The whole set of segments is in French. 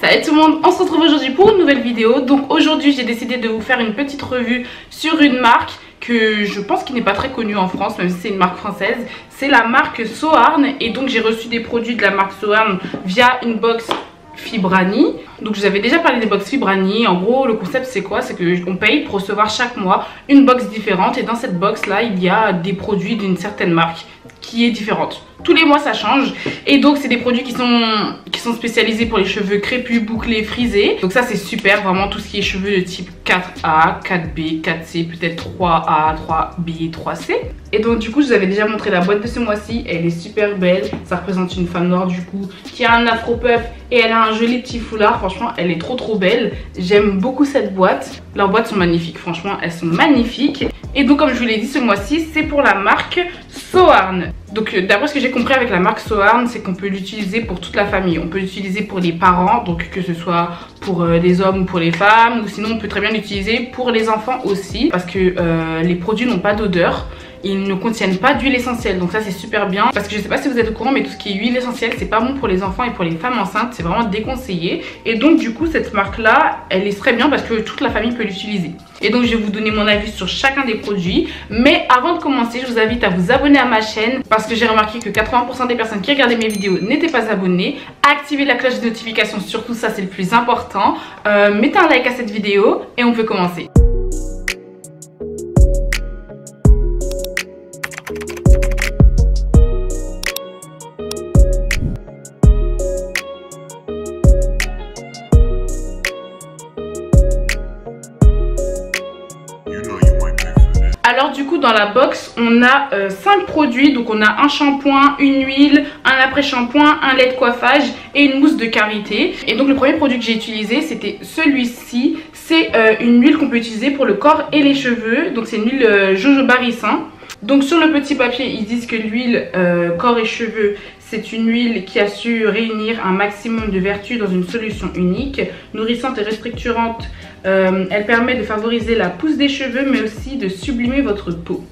Salut tout le monde, on se retrouve aujourd'hui pour une nouvelle vidéo. Donc aujourd'hui j'ai décidé de vous faire une petite revue sur une marque que je pense qui n'est pas très connue en France, même si c'est une marque française. C'est la marque Soarn et donc j'ai reçu des produits de la marque Soarn via une box Fibrani. Donc je vous avais déjà parlé des box Fibrani. En gros le concept c'est quoi? C'est qu'on paye pour recevoir chaque mois une box différente et dans cette box là il y a des produits d'une certaine marque qui est différente. Tous les mois ça change et donc c'est des produits qui sont spécialisés pour les cheveux crépus, bouclés, frisés. Donc ça c'est super, vraiment tout ce qui est cheveux de type 4A, 4B, 4C, peut-être 3A, 3B, 3C. Et donc du coup je vous avais déjà montré la boîte de ce mois-ci, elle est super belle. Ça représente une femme noire du coup qui a un afro puff et elle a un joli petit foulard. Franchement elle est trop belle, j'aime beaucoup cette boîte. Leurs boîtes sont magnifiques, franchement elles sont magnifiques. Et donc comme je vous l'ai dit ce mois-ci c'est pour la marque Soarn. Donc d'après ce que j'ai compris avec la marque Soarn, c'est qu'on peut l'utiliser pour toute la famille. On peut l'utiliser pour les parents, donc que ce soit pour les hommes ou pour les femmes, ou sinon on peut très bien l'utiliser pour les enfants aussi, parce que les produits n'ont pas d'odeur. Ils ne contiennent pas d'huile essentielle, donc ça c'est super bien. Parce que je sais pas si vous êtes au courant, mais tout ce qui est huile essentielle c'est pas bon pour les enfants et pour les femmes enceintes, c'est vraiment déconseillé. Et donc du coup cette marque là, elle est très bien parce que toute la famille peut l'utiliser. Et donc je vais vous donner mon avis sur chacun des produits. Mais avant de commencer, je vous invite à vous abonner à ma chaîne, parce que j'ai remarqué que 80% des personnes qui regardaient mes vidéos n'étaient pas abonnées. Activez la cloche de notification, surtout ça c'est le plus important. Mettez un like à cette vidéo et on peut commencer. Alors du coup dans la box on a 5 produits, donc on a un shampoing, une huile, un après-shampoing, un lait de coiffage et une mousse de karité. Et donc le premier produit que j'ai utilisé c'était celui-ci, c'est une huile qu'on peut utiliser pour le corps et les cheveux, donc c'est une huile jojoba ricin. Donc sur le petit papier ils disent que l'huile corps et cheveux c'est une huile qui a su réunir un maximum de vertus dans une solution unique, nourrissante et restructurante. Elle permet de favoriser la pousse des cheveux mais aussi de sublimer votre peau.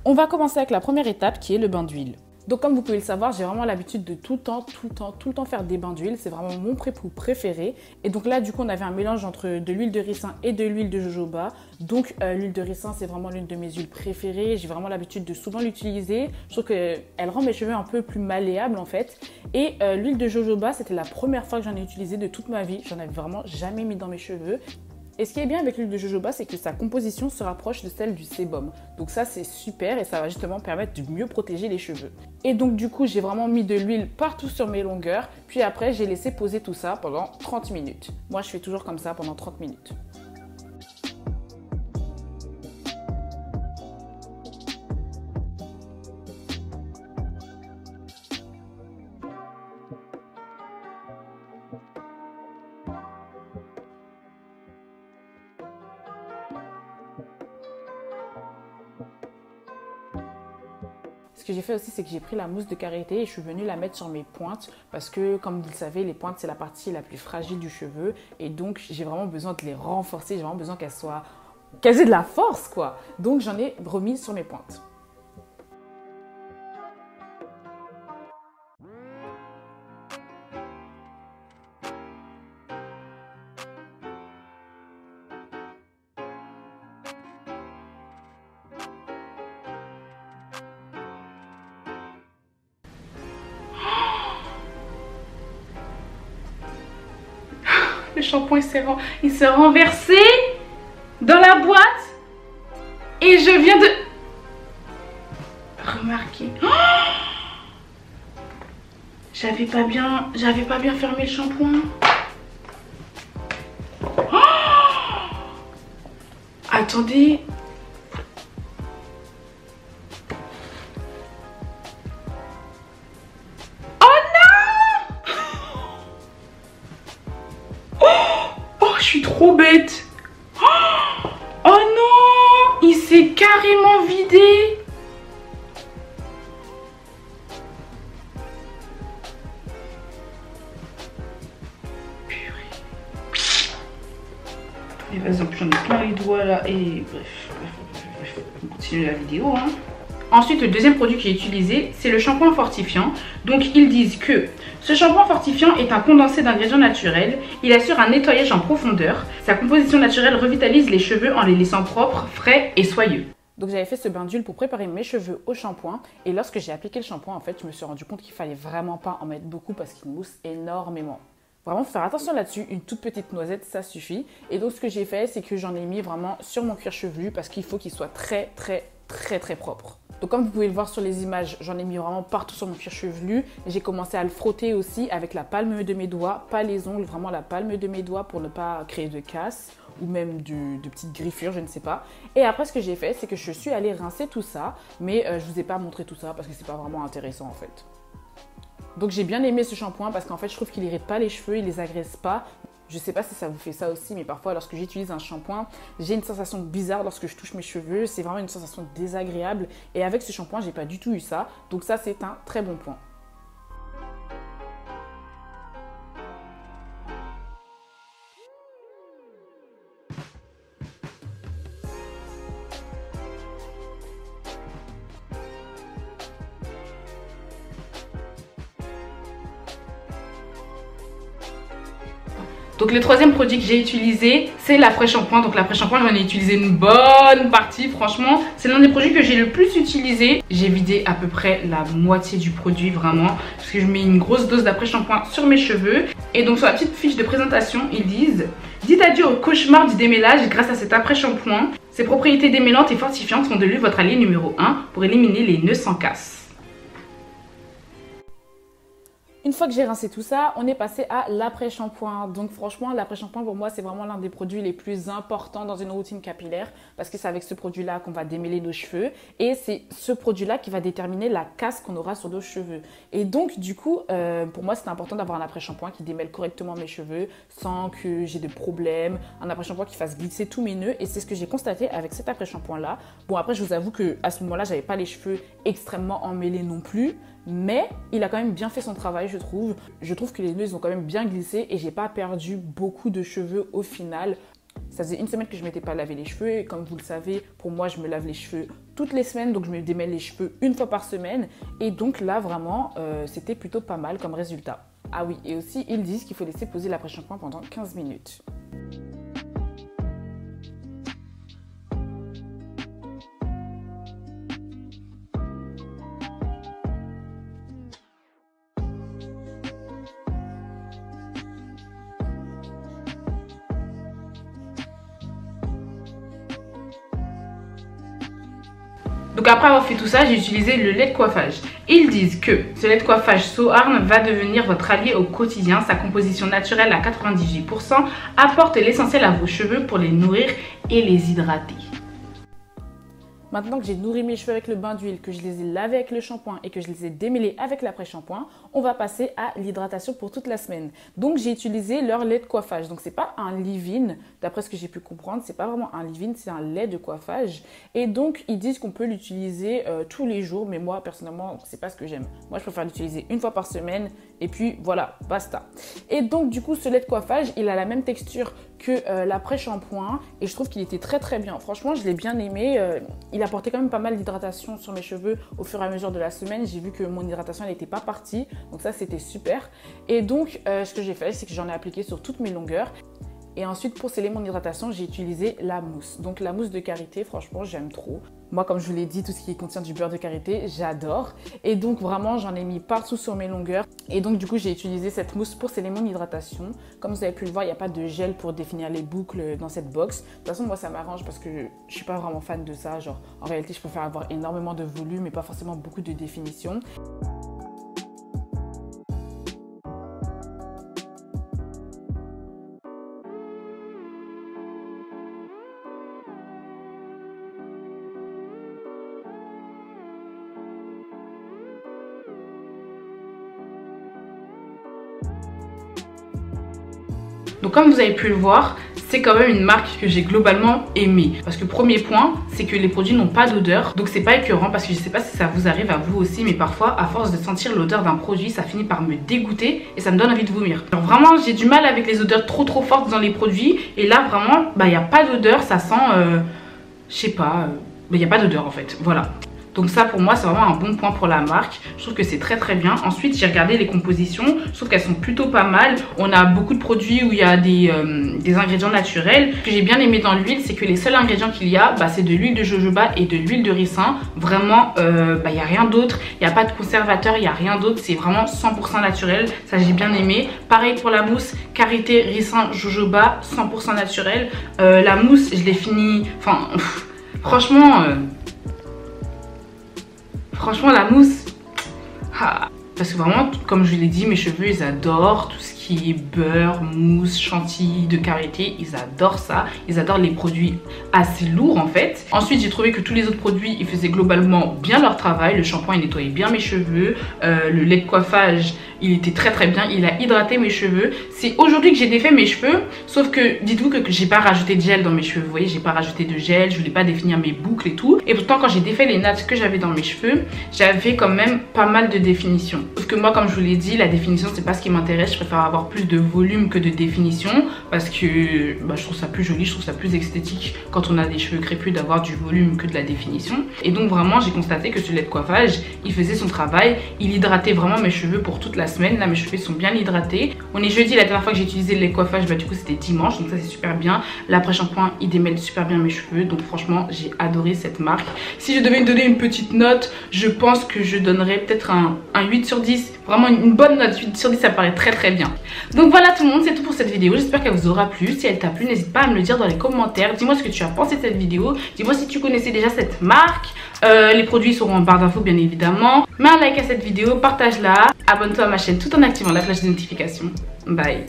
On va commencer avec la première étape qui est le bain d'huile. Donc comme vous pouvez le savoir, j'ai vraiment l'habitude de tout le temps faire des bains d'huile. C'est vraiment mon pré-pou préféré. Et donc là du coup on avait un mélange entre de l'huile de ricin et de l'huile de jojoba. Donc l'huile de ricin c'est vraiment l'une de mes huiles préférées. J'ai vraiment l'habitude de souvent l'utiliser. Je trouve qu'elle rend mes cheveux un peu plus malléables en fait. Et l'huile de jojoba c'était la première fois que j'en ai utilisé de toute ma vie. J'en avais vraiment jamais mis dans mes cheveux. Et ce qui est bien avec l'huile de jojoba, c'est que sa composition se rapproche de celle du sébum. Donc ça, c'est super et ça va justement permettre de mieux protéger les cheveux. Et donc du coup, j'ai vraiment mis de l'huile partout sur mes longueurs. Puis après, j'ai laissé poser tout ça pendant 30 minutes. Moi, je fais toujours comme ça pendant 30 minutes. Ce que j'ai fait aussi, c'est que j'ai pris la mousse de karité et je suis venue la mettre sur mes pointes parce que, comme vous le savez, les pointes, c'est la partie la plus fragile du cheveu et donc j'ai vraiment besoin de les renforcer, j'ai vraiment besoin qu'elles aient de la force, quoi. Donc j'en ai remis sur mes pointes. Le shampoing il s'est renversé dans la boîte et je viens de remarquer. Oh, j'avais pas bien fermé le shampoing. Oh, attendez. Je suis trop bête. Oh non, il s'est carrément vidé. Purée. Et vas-y, en plus j'en ai plein les doigts là. Et bref, on continue la vidéo. Ensuite, le deuxième produit que j'ai utilisé, c'est le shampoing fortifiant. Donc ils disent que Ce shampoing fortifiant est un condensé d'ingrédients naturels. Il assure un nettoyage en profondeur. Sa composition naturelle revitalise les cheveux en les laissant propres, frais et soyeux. Donc j'avais fait ce bain d'huile pour préparer mes cheveux au shampoing. Et lorsque j'ai appliqué le shampoing, en fait, je me suis rendu compte qu'il fallait vraiment pas en mettre beaucoup parce qu'il mousse énormément. Vraiment, faut faire attention là-dessus, une toute petite noisette, ça suffit. Et donc, ce que j'ai fait, c'est que j'en ai mis vraiment sur mon cuir chevelu parce qu'il faut qu'il soit très propre. Donc, comme vous pouvez le voir sur les images, j'en ai mis vraiment partout sur mon cuir chevelu. J'ai commencé à le frotter aussi avec la palme de mes doigts, pas les ongles, vraiment la palme de mes doigts pour ne pas créer de casse ou même de petites griffures, je ne sais pas. Et après, ce que j'ai fait, c'est que je suis allée rincer tout ça, mais je vous ai pas montré tout ça parce que c'est pas vraiment intéressant en fait. Donc j'ai bien aimé ce shampoing parce qu'en fait je trouve qu'il irrite pas les cheveux, il les agresse pas. Je sais pas si ça vous fait ça aussi, mais parfois lorsque j'utilise un shampoing, j'ai une sensation bizarre lorsque je touche mes cheveux. C'est vraiment une sensation désagréable. Et avec ce shampoing, j'ai pas du tout eu ça. Donc ça, c'est un très bon point. Donc le troisième produit que j'ai utilisé, c'est l'après-shampoing. Donc l'après-shampoing, j'en ai utilisé une bonne partie. Franchement, c'est l'un des produits que j'ai le plus utilisé. J'ai vidé à peu près la moitié du produit, vraiment. Parce que je mets une grosse dose d'après-shampoing sur mes cheveux. Et donc sur la petite fiche de présentation, ils disent « Dites adieu au cauchemar du démêlage grâce à cet après-shampoing. Ses propriétés démêlantes et fortifiantes font de lui votre allié numéro 1 pour éliminer les nœuds sans casse. » Une fois que j'ai rincé tout ça, on est passé à l'après-shampoing. Donc franchement, l'après-shampoing pour moi, c'est vraiment l'un des produits les plus importants dans une routine capillaire parce que c'est avec ce produit-là qu'on va démêler nos cheveux et c'est ce produit-là qui va déterminer la casse qu'on aura sur nos cheveux. Et donc du coup, pour moi, c'est important d'avoir un après-shampoing qui démêle correctement mes cheveux sans que j'ai de problèmes, un après-shampoing qui fasse glisser tous mes nœuds et c'est ce que j'ai constaté avec cet après-shampoing-là. Bon, après, je vous avoue qu'à ce moment-là, j'avais pas les cheveux extrêmement emmêlés non plus. Mais il a quand même bien fait son travail, je trouve. Je trouve que les nœuds, ils ont quand même bien glissé et j'ai pas perdu beaucoup de cheveux au final. Ça faisait une semaine que je m'étais pas lavé les cheveux et comme vous le savez, pour moi, je me lave les cheveux toutes les semaines. Donc, je me démêle les cheveux une fois par semaine. Et donc là, vraiment, c'était plutôt pas mal comme résultat. Ah oui, et aussi, ils disent qu'il faut laisser poser l'après-shampoing pendant 15 minutes. Donc après avoir fait tout ça, j'ai utilisé le lait de coiffage. Ils disent que ce lait de coiffage So Arn va devenir votre allié au quotidien. Sa composition naturelle à 98% apporte l'essentiel à vos cheveux pour les nourrir et les hydrater. Maintenant que j'ai nourri mes cheveux avec le bain d'huile, que je les ai lavés avec le shampoing et que je les ai démêlés avec l'après-shampoing, on va passer à l'hydratation pour toute la semaine. Donc j'ai utilisé leur lait de coiffage. Donc c'est pas un leave-in, d'après ce que j'ai pu comprendre, c'est pas vraiment un leave-in, c'est un lait de coiffage. Et donc ils disent qu'on peut l'utiliser tous les jours, mais moi personnellement c'est pas ce que j'aime. Moi je préfère l'utiliser une fois par semaine et puis voilà, basta. Et donc du coup ce lait de coiffage, il a la même texture que l'après-shampoing et je trouve qu'il était très bien. Franchement je l'ai bien aimé. Il apportait quand même pas mal d'hydratation sur mes cheveux au fur et à mesure de la semaine. J'ai vu que mon hydratation elle n'était pas partie, donc ça c'était super. Et donc ce que j'ai fait, c'est que j'en ai appliqué sur toutes mes longueurs. Et ensuite, pour sceller mon hydratation, j'ai utilisé la mousse. Donc la mousse de karité, franchement, j'aime trop. Moi, comme je vous l'ai dit, tout ce qui contient du beurre de karité, j'adore. Et donc vraiment, j'en ai mis partout sur mes longueurs. Et donc du coup, j'ai utilisé cette mousse pour sceller mon hydratation. Comme vous avez pu le voir, il n'y a pas de gel pour définir les boucles dans cette box. De toute façon, moi, ça m'arrange parce que je suis pas vraiment fan de ça. Genre, en réalité, je préfère avoir énormément de volume et pas forcément beaucoup de définition. Donc comme vous avez pu le voir, c'est quand même une marque que j'ai globalement aimée. Parce que premier point, c'est que les produits n'ont pas d'odeur. Donc c'est pas écœurant parce que je sais pas si ça vous arrive à vous aussi. Mais parfois, à force de sentir l'odeur d'un produit, ça finit par me dégoûter et ça me donne envie de vomir. Alors vraiment, j'ai du mal avec les odeurs trop fortes dans les produits. Et là vraiment, il n'y a pas d'odeur, ça sent, je sais pas, il n'y a pas d'odeur en fait, voilà. Donc ça pour moi c'est vraiment un bon point pour la marque. Je trouve que c'est très bien. Ensuite j'ai regardé les compositions, je trouve qu'elles sont plutôt pas mal. On a beaucoup de produits où il y a des ingrédients naturels. Ce que j'ai bien aimé dans l'huile, c'est que les seuls ingrédients qu'il y a, c'est de l'huile de jojoba et de l'huile de ricin. Vraiment il n'y a rien d'autre, il n'y a pas de conservateur, il n'y a rien d'autre, c'est vraiment 100% naturel. Ça j'ai bien aimé. Pareil pour la mousse, karité, ricin, jojoba, 100% naturel. La mousse je l'ai fini, enfin franchement la mousse, parce que vraiment comme je l'ai dit, mes cheveux ils adorent tout ce qui est beurre, mousse, chantilly de karité, ils adorent ça, ils adorent les produits assez lourds en fait. Ensuite j'ai trouvé que tous les autres produits ils faisaient globalement bien leur travail. Le shampoing il nettoyait bien mes cheveux, le lait de coiffage il était très bien, il a hydraté mes cheveux. C'est aujourd'hui que j'ai défait mes cheveux, sauf que dites-vous que j'ai pas rajouté de gel dans mes cheveux, vous voyez, j'ai pas rajouté de gel, je voulais pas définir mes boucles et tout. Et pourtant quand j'ai défait les nattes que j'avais dans mes cheveux, j'avais quand même pas mal de définition. Sauf que moi comme je vous l'ai dit, la définition c'est pas ce qui m'intéresse, je préfère avoir plus de volume que de définition parce que je trouve ça plus joli, je trouve ça plus esthétique quand on a des cheveux crépus d'avoir du volume que de la définition. Et donc vraiment j'ai constaté que ce lait de coiffage il faisait son travail, il hydratait vraiment mes cheveux pour toute la semaine. Là mes cheveux sont bien hydratés. On est jeudi, la dernière fois que j'ai utilisé le lait de coiffage du coup c'était dimanche, donc ça c'est super bien. L'après-shampoing il démêle super bien mes cheveux, donc franchement j'ai adoré cette marque. Si je devais donner une petite note, je pense que je donnerais peut-être un 8 sur 10, vraiment une bonne note. 8 sur 10 ça paraît très bien. Donc voilà tout le monde, c'est tout pour cette vidéo, j'espère qu'elle vous aura plu. Si elle t'a plu, n'hésite pas à me le dire dans les commentaires, dis-moi ce que tu as pensé de cette vidéo, dis-moi si tu connaissais déjà cette marque. Les produits seront en barre d'infos bien évidemment. Mets un like à cette vidéo, partage-la, abonne-toi à ma chaîne tout en activant la cloche de notification. Bye.